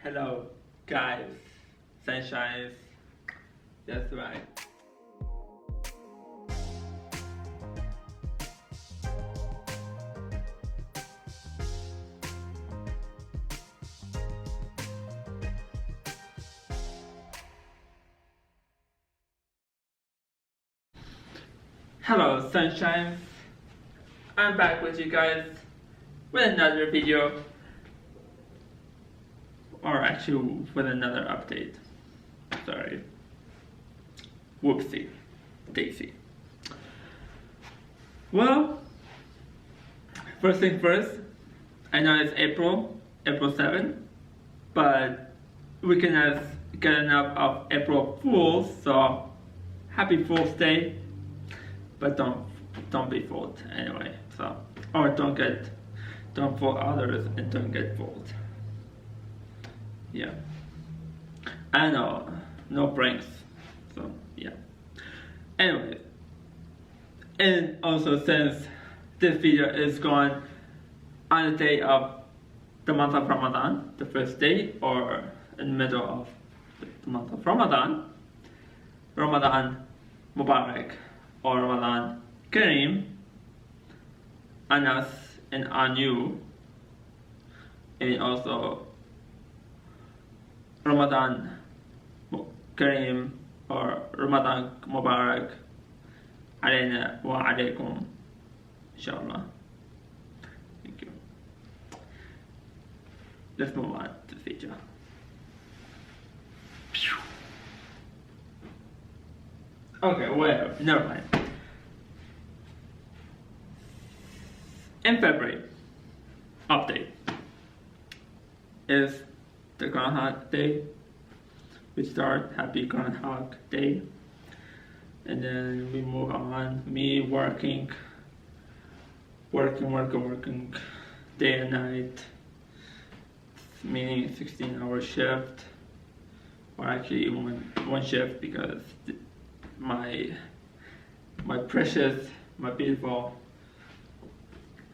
Hello, guys, sunshines. That's right. Hello, sunshines. I'm back with you guys with another video, or actually with another update. Sorry. Whoopsie daisy. Well, first thing first, I know it's April 7th, but we cannot get enough of April Fools, so happy Fool's Day. But don't be fooled anyway. So, or don't fool others and don't get fooled. Yeah. I know, no pranks. So yeah. Anyway, and also since this video is going on the day of the month of Ramadan, the first day, or in the middle of the month of Ramadan, Ramadan Mubarak or Ramadan Kareem on us and on you, and also Ramadan Kareem or Ramadan Mubarak علينا وعليكم إن شاء الله. Thank you. Let's move on to the video. Okay, whatever, never mind. In February, update is the Groundhog Day. We start Happy Groundhog Day, and then we move on. Me working day and night, meaning 16-hour shift, or actually even one shift because my precious, my beautiful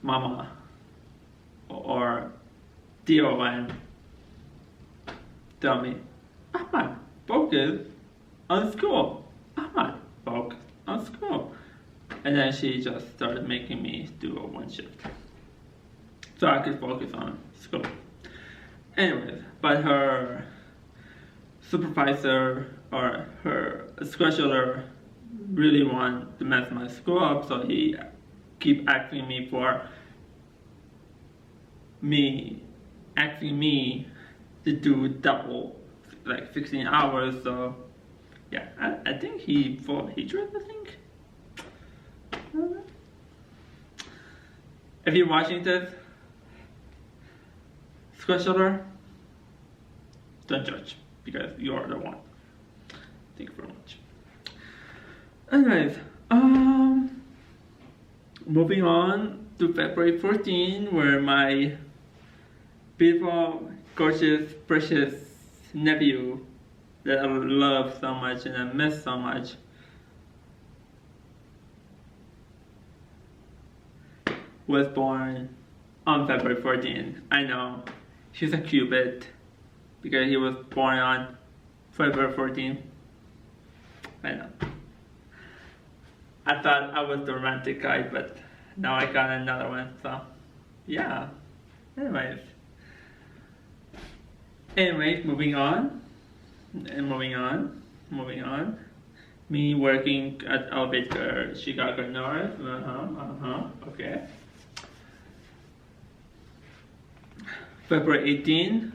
mama or DON tell me, Ahmad, focus on school. Ahmad, focus on school. And then she just started making me do a one shift so I could focus on school. Anyways, but her supervisor or her scheduler really wanted to mess my school up, so he keep asking me to do double, like 16 hours. So yeah, I think he fought hatred, I think. If you're watching this, scheduler, don't judge because you are the one. Thank you very much. Anyways, moving on to February 14, where my beautiful, gorgeous, precious nephew that I love so much and I miss so much was born on February 14. I know, she's a cupid because he was born on February 14. I know. I thought I was the romantic guy, but now I got another one, so yeah. Anyways, moving on. Me working at Elevator Chicago North. Okay. February 18,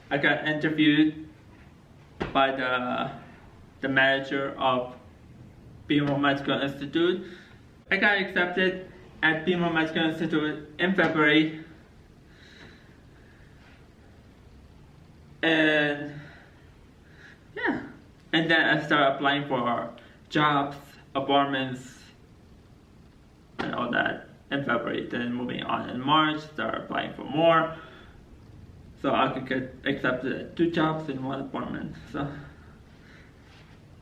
I got interviewed by the manager of Pima Medical Institute. I got accepted at Pima Medical Institute in February, and yeah, and then I started applying for jobs, apartments, and all that in February. Then moving on in March, started applying for more, so I could get accepted at 2 jobs and 1 apartment. So,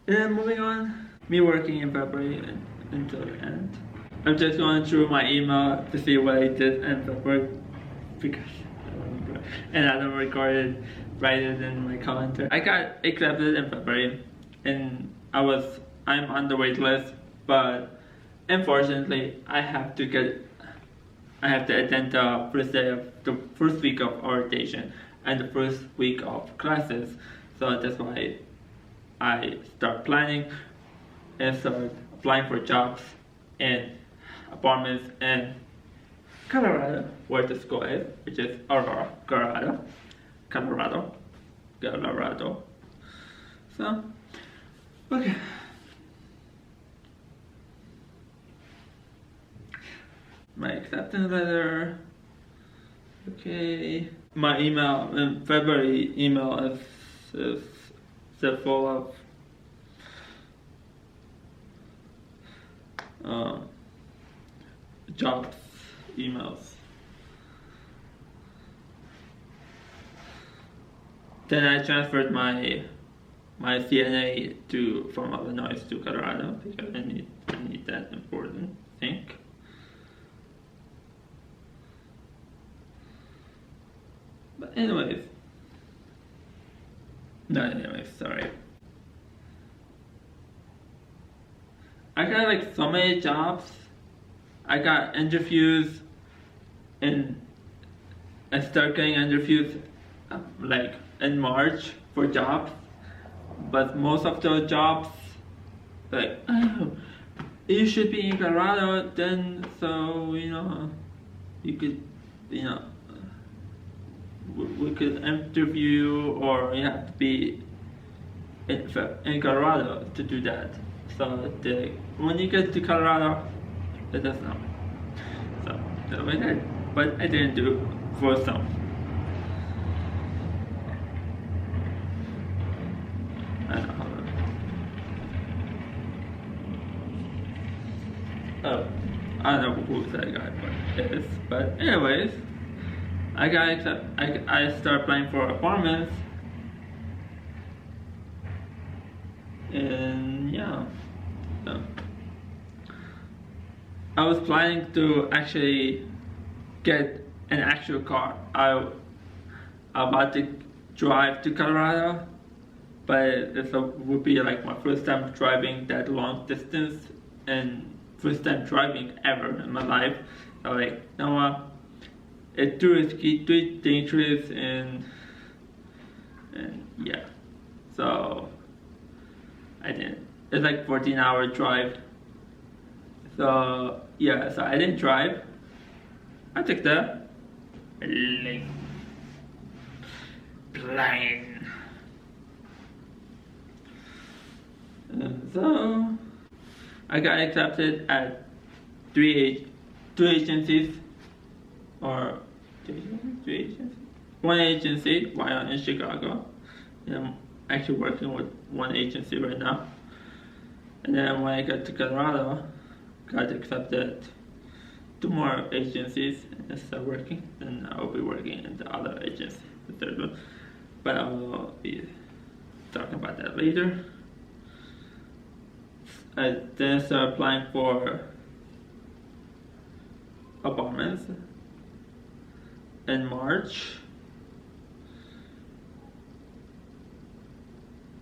and then moving on, me working in February until the end. I'm just going through my email to see what I did in February because and I don't record it, write it in my calendar. I got accepted in February, and I'm on the wait list, but unfortunately I have to attend the first week of orientation and the first week of classes. So that's why I start planning and start applying for jobs and apartments in Colorado, where the school is, which is Aurora, Colorado. So, okay. My acceptance letter. Okay. My email, February email is full of jobs emails. Then I transferred my CNA from Illinois to Colorado because I need that important thing. But anyways, sorry. I got like so many jobs. I got interviews and I start getting interviews like in March for jobs, but most of those jobs like, oh, you should be in Colorado then, so you could we could interview, or you have to be in Colorado to do that. So when you get to Colorado, it does not. So that's what I did, but I didn't do for some. I don't know. I don't know who that guy is, but anyways, I start applying for apartments, and yeah, so I was planning to actually get an actual car. I'm about to drive to Colorado, but it would be like my first time driving that long distance and first time driving ever in my life. So like, it's too risky, too dangerous, and yeah. So I didn't. It's like 14-hour drive. So yeah, so I didn't drive. I took the plane. And so I got accepted at two agencies, or two agencies. One agency while in Chicago. And I'm actually working with one agency right now. And then when I got to Colorado, got accepted two more agencies and start working. And I will be working in the other agency, the third one. But I will be talking about that later. I then started applying for apartments in March.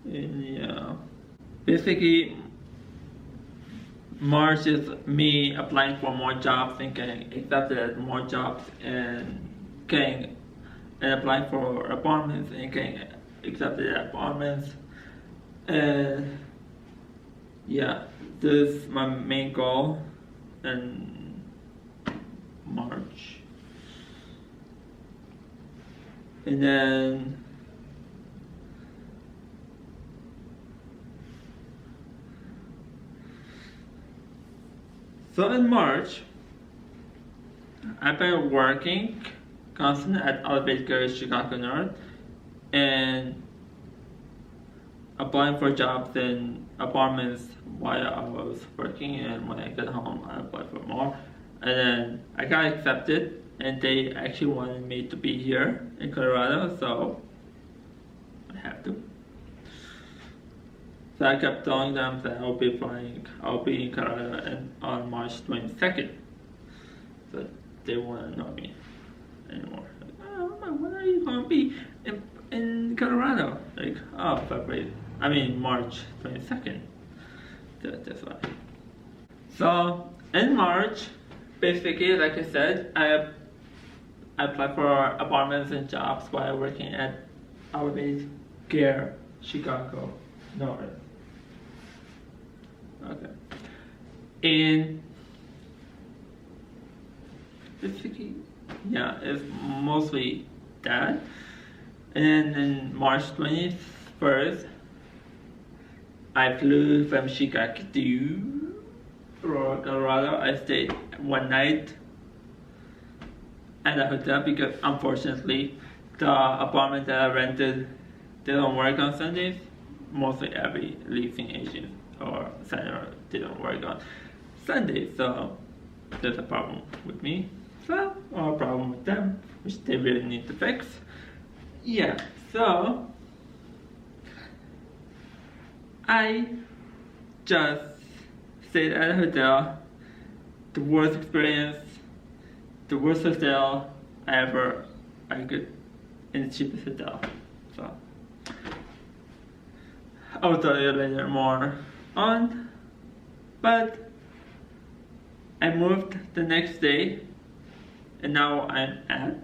And yeah, basically March is me applying for more jobs and getting accepted at more jobs and applying for apartments and getting accepted at apartments. And yeah, this is my main goal in March. And then so in March, I've been working constantly at Elevator Chicago North and applying for jobs in apartments while I was working, and when I get home I apply for more. And then I got accepted and they actually wanted me to be here in Colorado, so I have to. So I kept telling them that I'll be in Colorado on March 22nd. So they won't know me anymore. Like, oh, when are you won't be in Colorado. Like, oh, March 22nd. That's why. So in March, basically, like I said, I applied for apartments and jobs while working at our base Care, Chicago, North. Okay. In basically, yeah, it's mostly that. And then in March 21st, I flew from Chicago to Colorado. I stayed one night at a hotel because unfortunately the apartment that I rented didn't work on Sundays. Mostly every leasing agent or seller didn't work on Sundays, so there's a problem with me. So, or a problem with them, which they really need to fix. Yeah, so I just stayed at a hotel. The worst experience, the worst hotel I could, in the cheapest hotel. So I'll tell you later more on. But I moved the next day, and now I'm at.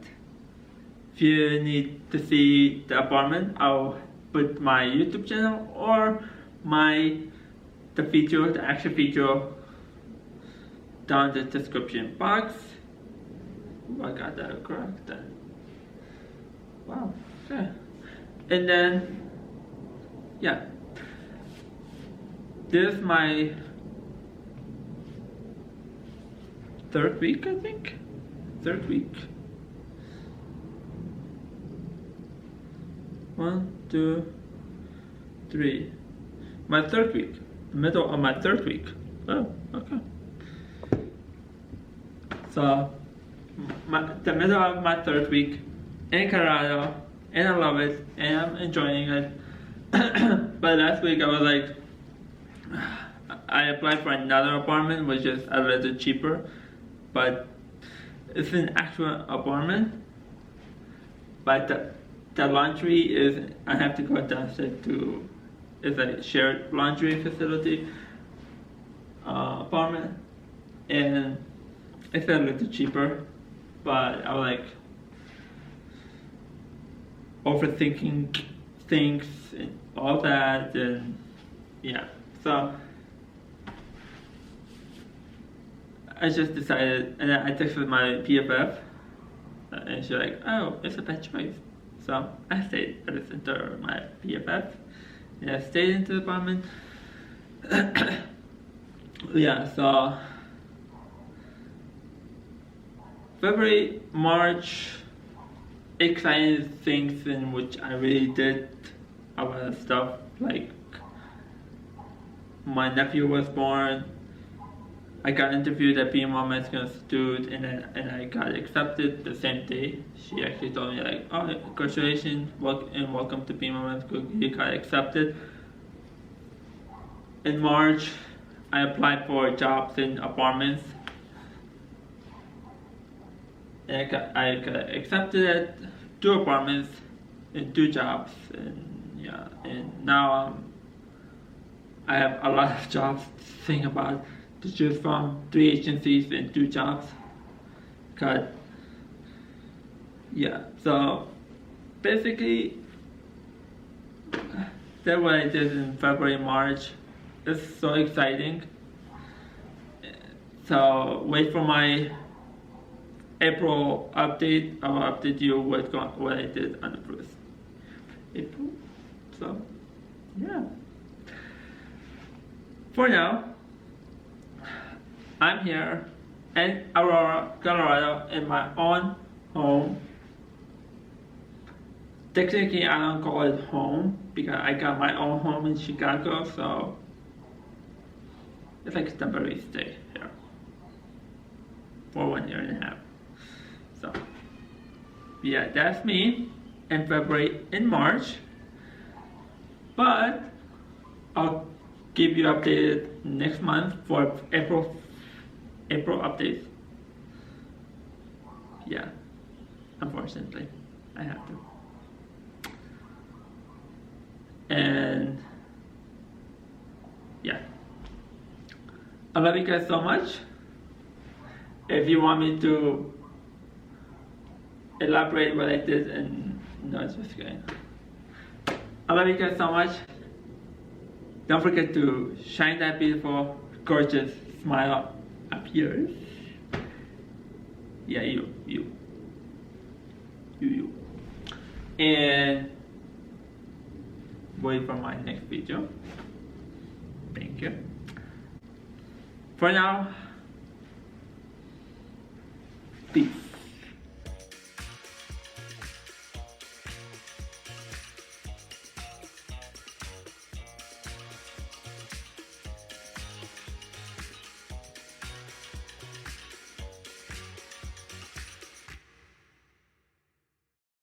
If you need to see the apartment, I'll put my YouTube channel or the actual feature down the description box. Ooh, I got that correct then. Wow, okay. And then, yeah. This is my third week, I think. Third week. 1, 2, 3. My third week. The middle of my third week. Oh, okay. So, the middle of my third week in Colorado, and I love it, and I'm enjoying it. But last week I was like, I applied for another apartment, which is a little cheaper, but it's an actual apartment. But the laundry is, I have to go downstairs to, it's a shared laundry facility apartment, and it's a little cheaper, but I was like overthinking things and all that, and yeah, so I just decided, and I texted my PFF, and she's like, oh, it's a bad choice. So I stayed. I listened to my PFF, and I stayed in the apartment. Yeah, so February, March, exciting things in which I really did a lot of stuff, like my nephew was born. I got interviewed at Pima Mexican Institute, and I got accepted the same day. She actually told me like, oh, congratulations, and welcome to Pima Mexican. You got accepted. In March, I applied for jobs in apartments, and I got accepted at 2 apartments and 2 jobs, and yeah, and now I have a lot of jobs to think about, to choose from, 3 agencies and 2 jobs. Yeah, so basically that's what I did in February, March. It's so exciting. So wait for my April update. I'll update you what I did on the first April. So yeah. For now, I'm here in Aurora, Colorado, in my own home. Technically, I don't call it home because I got my own home in Chicago, so it's like a temporary stay here for 1.5 years. So yeah, that's me in February and March. But I'll keep you updated next month for April updates. Yeah, unfortunately, I have to. And yeah, I love you guys so much. If you want me to elaborate what I did, and no, it's just kidding. I love you guys so much. Don't forget to shine that beautiful, gorgeous smile up yours. Yeah, you. And wait for my next video. Thank you. For now, peace.